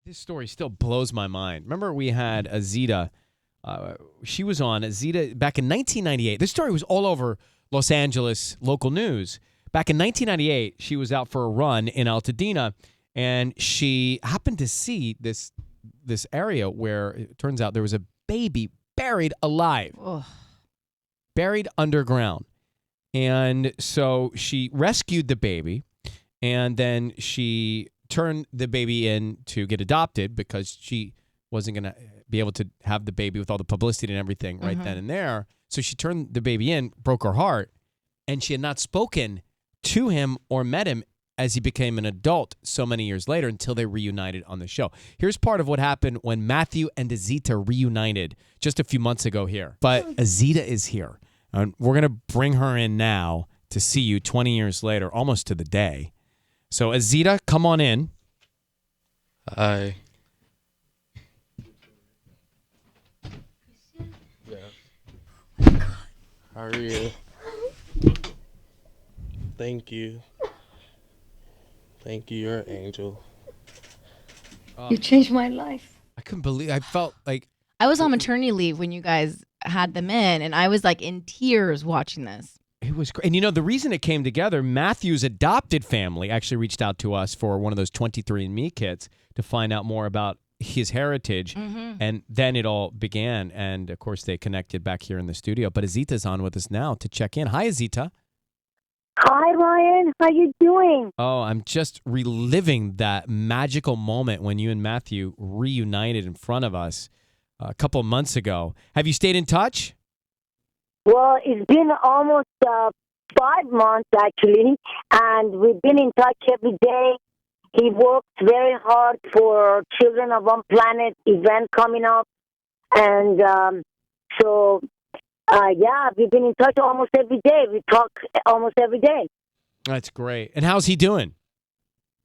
This story still blows my mind. Remember we had Azita. She was on Azita back in 1998. This story was all over Los Angeles local news. Back in 1998, she was out for a run in Altadena, and she happened to see this area where it turns out there was a baby buried alive, buried underground. And so she rescued the baby, and then she turned the baby in to get adopted because she wasn't going to be able to have the baby with all the publicity and everything right then and there. So she turned the baby in, broke her heart, and she had not spoken to him or met him as he became an adult so many years later until they reunited on the show. Here's part of what happened when Matthew and Azita reunited just a few months ago here. But Azita is here, and we're going to bring her in now to see you 20 years later, almost to the day. So, Azita, come on in. Hi. Yeah. How are you? Thank you. Thank you. You're an angel. You changed my life. I couldn't believe. I felt like I was on maternity leave when you guys had them in, and I was like in tears watching this. it was great. And you know, the reason it came together, Matthew's adopted family actually reached out to us for one of those 23andMe kits to find out more about his heritage. And then it all began. And of course, they connected back here in the studio. But Azita's on with us now to check in. Hi, Azita. Hi, Ryan. How you doing? Oh, I'm just reliving that magical moment when you and Matthew reunited in front of us a couple of months ago. Have you stayed in touch? Well, it's been almost 5 months, actually, and we've been in touch every day. He works very hard for Children of One Planet event coming up, and yeah, we've been in touch almost every day. We talk almost every day. That's great. And how's he doing?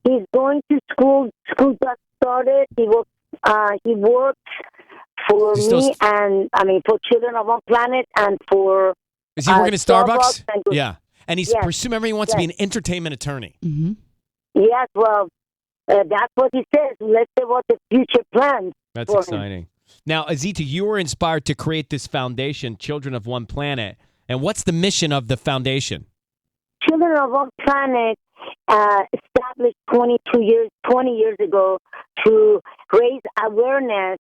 He's going to school. School just started. He works for me and, for Children of One Planet and for... Is he working at Starbucks? and Yeah. And he's remember he wants to be an entertainment attorney. Mm-hmm. Yes, well, that's what he says. Let's see what the future plans. That's for exciting. him. Now, Azita, you were inspired to create this foundation, Children of One Planet. And what's the mission of the foundation? Children of One Planet established 20 years ago to raise awareness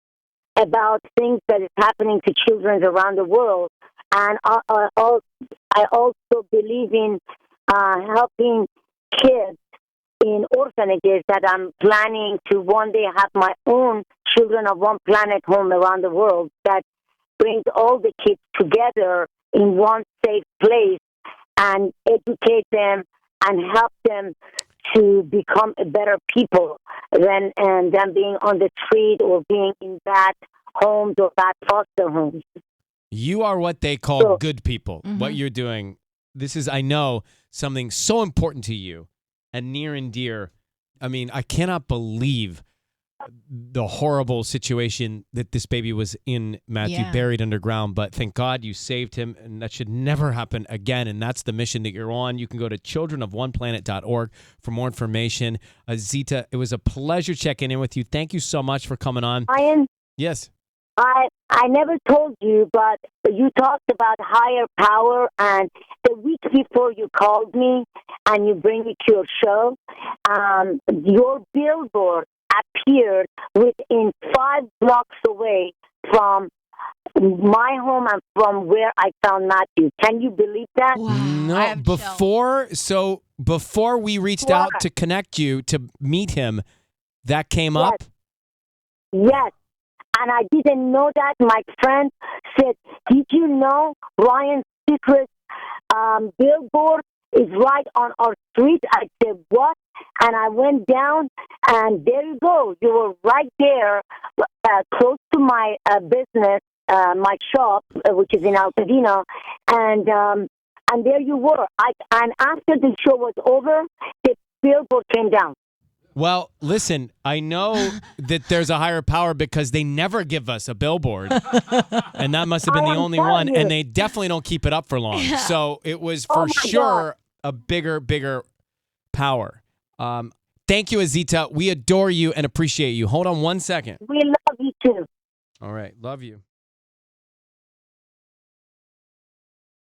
about things that is happening to children around the world. And I also believe in helping kids in orphanages that I'm planning to one day have my own Children of One Planet home around the world that brings all the kids together in one safe place and educate them and help them to become a better people than being on the street or being in bad homes or bad foster homes. You are what they call good people. What you're doing, this is, I know, something so important to you and near and dear. I mean, I cannot believe the horrible situation that this baby was in, Matthew, buried underground. But thank God you saved him, and that should never happen again. And that's the mission that you're on. You can go to childrenofoneplanet.org for more information. Azita, it was a pleasure checking in with you. Thank you so much for coming on. Ryan? Yes. I never told you, but you talked about higher power, and the week before you called me and you bring me to your show, your billboard appeared within 5 blocks away from my home and from where I found Matthew. Can you believe that? Wow. No, before we reached out to connect you to meet him, that came up? Yes. And I didn't know that. My friend said, did you know Ryan Seacrest billboard is right on our street? I said, what? And I went down, and there you go. You were right there, close to my business, my shop, which is in Altadena. And there you were. And after the show was over, the billboard came down. Well, listen, I know that there's a higher power because they never give us a billboard. And that must have been the only one. You. And they definitely don't keep it up for long. Yeah. So it was for sure a bigger power. Thank you, Azita. We adore you and appreciate you. Hold on one second. We love you too. All right. Love you.